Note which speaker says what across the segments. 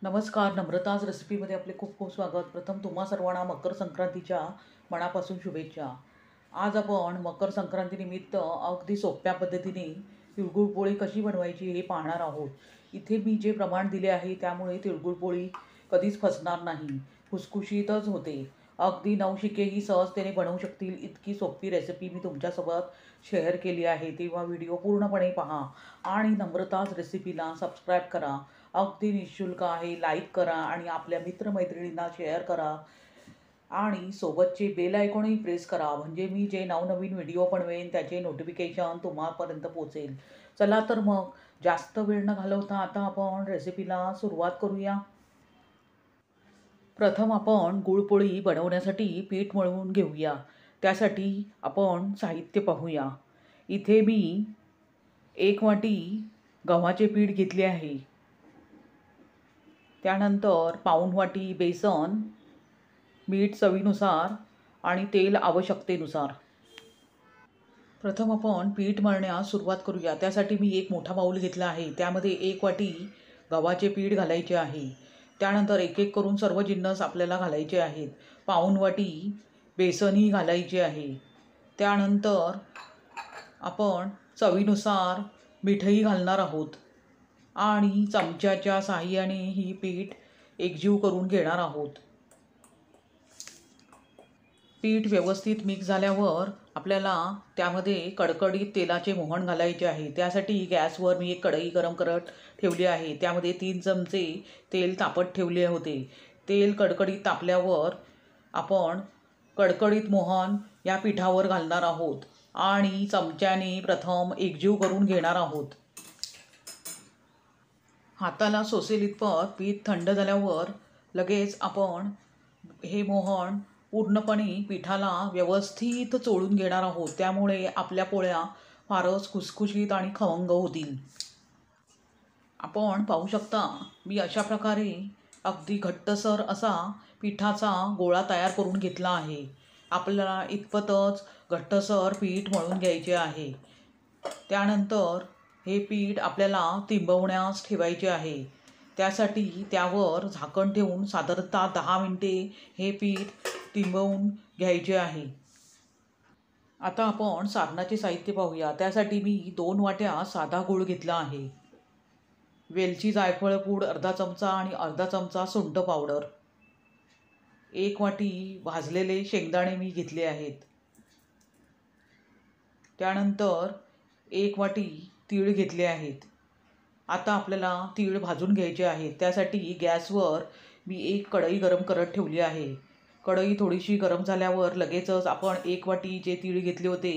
Speaker 1: नमस्कार. नम्रताज रेसिपीमध्ये आपले खूप खूप स्वागत. प्रथम तुम्हा सर्वांना मकर संक्रांतीच्या मनापासून शुभेच्छा. आज आपण मकर संक्रांतीनिमित्त अगदी सोप्या पद्धतीने तिळगुळ पोळी कशी बनवायची हे पाहणार आहोत. इथे मी जे प्रमाण दिले आहे त्यामुळे तिळगुळ पोळी कधीच फसणार नाही, खुसखुशीतच होते. अगदी नवशिकेही सहजतेने बनवू शकतील इतकी सोपी रेसिपी मी तुमच्यासोबत शेअर केली आहे. तेव्हा व्हिडिओ पूर्णपणे पहा आणि नम्रताज रेसिपीला सबस्क्राईब करा. अगदी निःशुल्क आहे. लाईक करा आणि आपल्या मित्रमैत्रिणींना शेअर करा आणि सोबतचे बेल आयकॉनही प्रेस करा, म्हणजे मी जे नवनवीन व्हिडिओ बनवेन त्याचे नोटिफिकेशन तुम्हापर्यंत पोहोचेल. चला तर मग जास्त वेळ न घालवता आता आपण रेसिपीला सुरुवात करूया. प्रथम आपण गुळपोळी बनवण्यासाठी पीठ मळवून घेऊया. त्यासाठी आपण साहित्य पाहूया. इथे मी 1 वाटी गव्हाचे पीठ घेतले आहे. त्यानंतर पाऊण वाटी बेसन, मीठ चवीनुसार आणि तेल आवश्यकतेनुसार. प्रथम आपण पीठ मळण्यास सुरुवात करूया. त्यासाठी मी एक मोठा बाऊल घेतला आहे. त्यामध्ये 1 वाटी गव्हाचे पीठ घालायचे आहे. त्यानंतर एक एक करून सर्व जिन्नस आपल्याला घालायचे आहेत. पाऊण वाटी बेसनही घालायचे आहे. त्यानंतर आपण चवीनुसार मीठही घालणार आहोत आणि चमच्याच्या साहाय्याने ही पीठ एकजीव करून घेणार आहोत. पीठ व्यवस्थित मिक्स झाल्यावर आपल्याला त्यामध्ये कडकडीत तेलाचे मोहन घालायचे आहे. त्यासाठी गॅसवर मी एक कढई गरम करत ठेवली आहे. त्यामध्ये 3 चमचे तेल तापत ठेवले होते. तेल कडकडीत तापल्यावर आपण कडकडीत मोहन या पिठावर घालणार आहोत आणि चमच्याने प्रथम एकजीव करून घेणार आहोत. हाताला सोसेल इतपत पीठ थंड झाल्यावर लगेच आपण हे मोहन पूर्णपणे पिठाला व्यवस्थित चोळून घेणार आहोत. त्यामुळे आपल्या पोळ्या फारच खुसखुशीत आणि खवंग होतील. आपण पाहू शकता मी अशा प्रकारे अगदी घट्टसर असा पिठाचा गोळा तयार करून घेतला आहे. आपल्याला इतपतच घट्टसर पीठ मळून घ्यायचे आहे. त्यानंतर हे पीठ आपल्याला तिंबवण्यास ठेवायचे आहे. त्यासाठी त्यावर झाकण ठेवून साधारणतः 10 मिनिटे हे पीठ तिंबवून घ्यायचे आहे. आता आपण सारणाचे साहित्य पाहूया. त्यासाठी मी 2 वाट्या साधा गूळ घेतला आहे. वेलची जायफळ पूड अर्धा चमचा आणि अर्धा चमचा सुंठ पावडर. 1 वाटी भाजलेले शेंगदाणे मी घेतले आहेत. त्यानंतर 1 वाटी तीळ घेतले आहेत. आता आपल्याला तीळ भाजून घ्यायचे आहेत. त्यासाठी गॅसवर मी एक कढई गरम करत ठेवली आहे. कढई थोडीशी गरम झाल्यावर लगेचच आपण 1 वाटी जे तीळ घेतले होते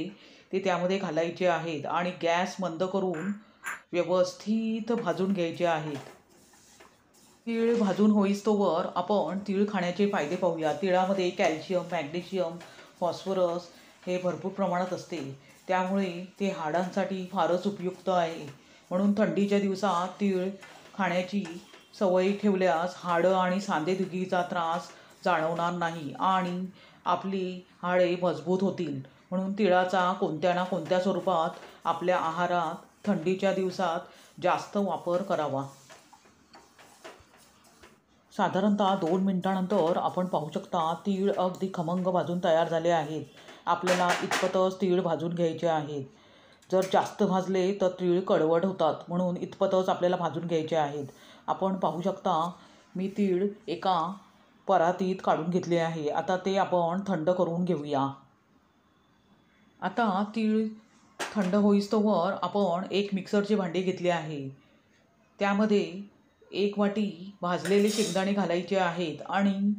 Speaker 1: ते त्यामध्ये घालायचे आहेत आणि गॅस मंद करून व्यवस्थित भाजून घ्यायचे आहेत. तीळ भाजून होईस्तोवर आपण तीळ खाण्याचे फायदे पाहूया. तिळामध्ये कॅल्शियम, मॅग्नेशियम, फॉस्फरस हे भरपूर प्रमाणात असते. त्यामुळे ते हाडांसाठी फारच उपयुक्त आहे. म्हणून थंडीच्या दिवसात तीळ खाण्याची सवय ठेवल्यास हाडं आणि सांधेदुखीचा त्रास जाणवणार नाही आणि आपली हाडे मजबूत होतील. म्हणून तिळाचा कोणत्या ना कोणत्या स्वरूपात आपल्या आहारात थंडीच्या दिवसात जास्त वापर करावा. साधारणतः 2 मिनिटांनंतर आपण पाहू शकता तीळ अगदी खमंग भाजून तयार झाले आहेत. आपल्याला इतपतच तीळ भाजून घ्यायचे आहेत. जर जास्त भाजले तर तीळ कडवट होतात, म्हणून इतपतच आपल्याला भाजून घ्यायचे आहेत. आपण पाहू शकता मी तीळ एका परातीत काढून घेतले आहे. आता ते आपण थंड करून घेऊया. आता तीळ थंड होईस्तोवर आपण एक मिक्सरचे भांडे घेतले आहे. त्यामध्ये 1 वाटी भाजलेले शेंगदाणे घालायचे आहेत आणि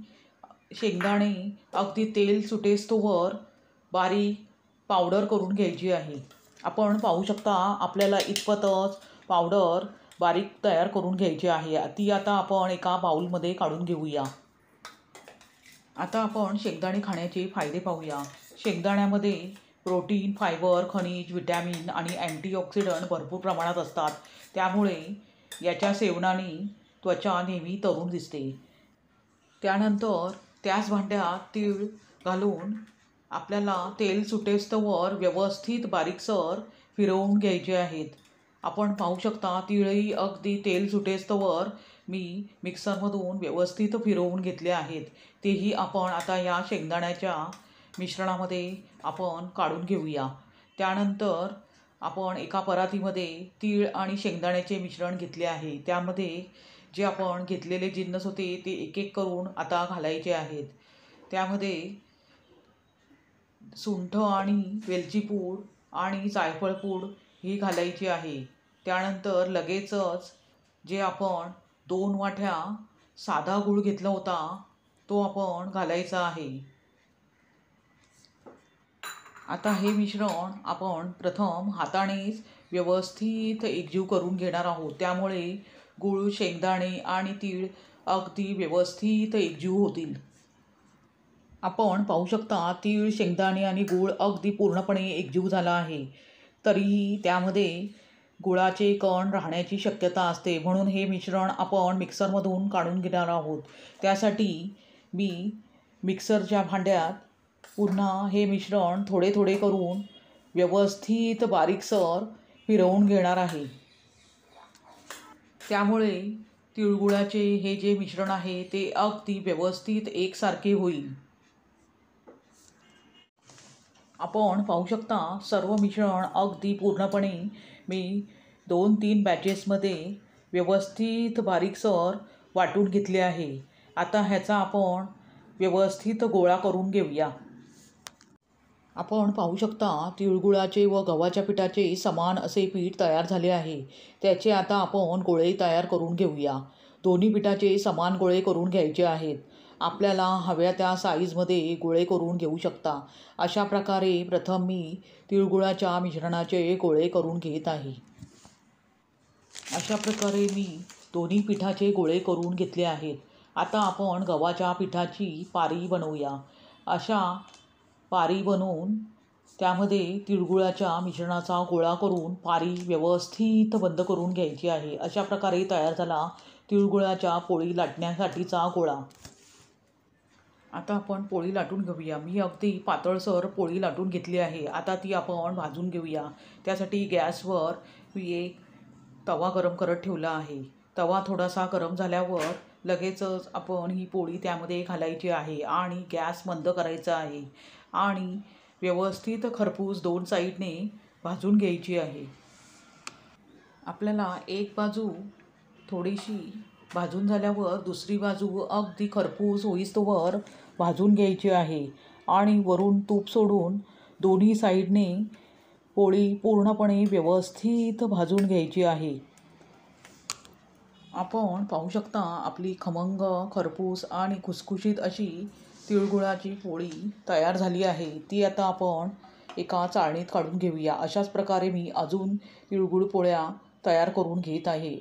Speaker 1: शेंगदाणे अगदी तेल सुटेस्तोवर बारीक पावडर करून घ्यायची आहे. आपण पाहू शकता आपल्याला इतपतच पावडर बारीक तयार करून घ्यायची आहे. ती आता आपण एका बाउलमध्ये काढून घेऊया. आता आपण शेंगदाणे खाण्याचे फायदे पाहूया. शेंगदाण्यामध्ये प्रोटीन, फायबर, खनिज, विटॅमिन आणि अँटीऑक्सिडंट भरपूर प्रमाणात असतात. त्यामुळे याच्या सेवनाने त्वचा नेहमी तरुण दिसते. त्यानंतर त्याच भांड्यात तीळ घालून आपल्याला तेल सुटेस्तोवर व्यवस्थित बारीकसर फिरवून घ्यायचे आहेत. आपण पाहू शकता तीळही अगदी तेल सुटेस्तोवर मी मिक्सरमधून व्यवस्थित फिरवून घेतले आहेत. तेही आपण आता या शेंगदाण्याच्या मिश्रणामध्ये आपण काढून घेऊया. त्यानंतर आपण एका परातीमध्ये तीळ आणि शेंगदाण्याचे मिश्रण घेतले आहे. त्यामध्ये जे आपण घेतलेले जिन्नस होते ते एक एक करून आता घालायचे आहेत. त्यामध्ये सुंठ आणि वेलची पूड आणि जायफळ पूड ही घालायची आहे. त्यानंतर लगेचच जे आपण 2 वाट्या साधा गूळ घेतला होता तो आपण घालायचा आहे. आता हे मिश्रण आपण प्रथम हातानेच व्यवस्थित एकजीव करून घेणार आहोत. त्यामुळे गूळ, शेंगदाणे आणि तीळ अगदी व्यवस्थित एकजीव होतील. आपण पाहू शकता तीळ, शेंगदाणे आणि गूळ अगदी पूर्णपणे एकजीव झाला आहे. तरीही त्यामध्ये गुळाचे कण राहण्याची शक्यता असते, म्हणून हे मिश्रण आपण मिक्सरमधून काढून घेणार आहोत. त्यासाठी मी मिक्सरच्या भांड्यात पुन्हा हे मिश्रण थोडे थोडे करून व्यवस्थित बारीकसर फिरवून घेणार आहे. त्यामुळे तिळगुळाचे हे जे मिश्रण आहे ते अगदी व्यवस्थित एकसारखे होईल. आपण पाहू शकता सर्व मिश्रण अगदी पूर्णपणे मी 2-3 बॅचेसमध्ये व्यवस्थित बारीकसर वाटून घेतले आहे. आता ह्याचा आपण व्यवस्थित गोळा करून घेऊया. आपण पाहू शकता तिळगुळाचे व गव्हाच्या पिठाचे समान असे पीठ तयार झाले आहे. त्याचे आता आपण गोळे तयार करून घेऊया. दोन्ही पिठाचे समान गोळे करून घ्यायचे आहेत. आपल्याला हव्या त्या साईजमध्ये गोळे करून घेऊ शकता. अशा प्रकारे प्रथम मी तिळगुळाच्या मिश्रणाचे गोळे करून घेत आहे. अशा प्रकारे मी दोन्ही पिठाचे गोळे करून घेतले आहेत. आता आपण गव्हाच्या पिठाची पारी बनवूया. अशा पारी बनवून त्यामध्ये तिळगुळाच्या मिश्रणाचा गोळा करून पारी व्यवस्थित बंद करून घ्यायची आहे. अशा प्रकारे तयार झाला तिळगुळाच्या पोळी लाटण्यासाठीचा गोळा. आता आपण पोळी लाटून घेऊया. मी अगदी पातळसर पोळी लाटून घेतली आहे. आता ती आपण भाजून घेऊया. त्यासाठी गॅसवर मी एक तवा गरम करत ठेवला आहे. तवा थोडासा गरम झाल्यावर लगेचच आपण ही पोळी त्यामध्ये घालायची आहे आणि गॅस मंद करायचा आहे आणि व्यवस्थित खरपूस 2 साईडने भाजून घ्यायची आहे. आपल्याला एक बाजू थोडीशी भाजून झाल्यावर दुसरी बाजू अगदी खरपूस होईस्तोवर भाजून घ्यायची आहे आणि वरून तूप सोडून दोन्ही साईडने पोळी पूर्णपणे व्यवस्थित भाजून घ्यायची आहे. आपण पाहू शकता आपली खमंग, खरपूस आणि खुसखुशीत अशी तिळगुळाची पोळी तयार झाली आहे. ती आता आपण एका चाळणीत काढून घेऊया. अशाच प्रकारे मी अजून तिळगुळ पोळ्या तयार करून घेत आहे.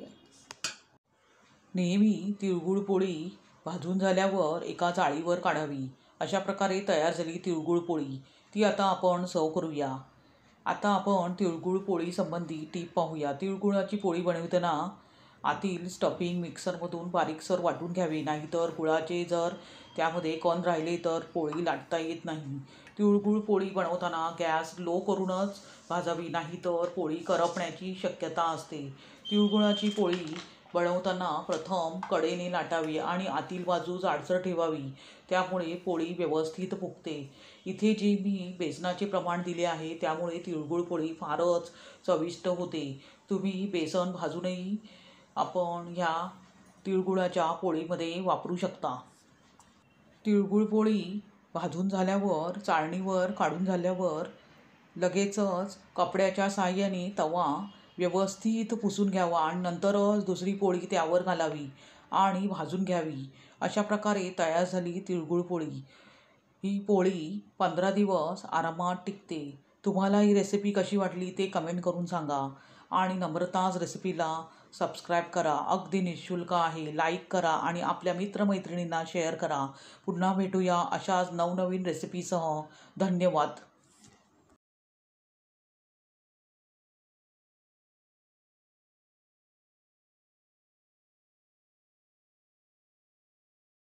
Speaker 1: नेहमी तिळगुळ पोळी भाजून झाल्यावर एका जाळीवर काढावी. अशा प्रकारे तयार झाली तिळगुळ पोळी. ती आता आपण सर्व करूया. आता आपण तिळगुळ पोळी संबंधी टीप पाहूया. तिळगुळाची पोळी बनवताना आतील स्टफिंग मिक्सरमधून बारीकसर वाटून घ्यावे, नाहीतर गुळाचे जर त्यामध्ये कण राहिले तर पोळी लाटता येत नाही. तिळगुळ पोळी बनवताना गॅस लो करूनच भाजावी, नाहीतर पोळी करपण्याची शक्यता असते. तिळगुळाची पोळी बनवताना प्रथम कडेने लाटावी आणि आतील बाजू जाडसर ठेवावी. त्यामुळे पोळी व्यवस्थित फुगते. इथे जे मी बेसनाचे प्रमाण दिले आहे त्यामुळे तिळगुळ पोळी फारच चविष्ट होते. तुम्ही बेसन भाजूनही आपण ह्या तिळगुळाच्या पोळीमध्ये वापरू शकता. तिळगुळ पोळी भाजून झाल्यावर चाळणीवर काढून झाल्यावर लगेचच कपड्याच्या साहाय्याने तवा व्यवस्थित पुसून घ्यावा आणि नंतरच दुसरी पोळी त्यावर घालावी आणि भाजून घ्यावी. अशा प्रकारे तयार झाली तिळगुळ पोळी. ही पोळी 15 दिवस आरामात टिकते. तुम्हाला ही रेसिपी कशी वाटली ते कमेंट करून सांगा आणि नम्रताज रेसिपीला सबस्क्राईब करा. अगदी निःशुल्क आहे. लाईक करा आणि आपल्या मित्रमैत्रिणींना शेअर करा. पुन्हा भेटूया अशाच नवनवीन रेसिपीसह. धन्यवाद.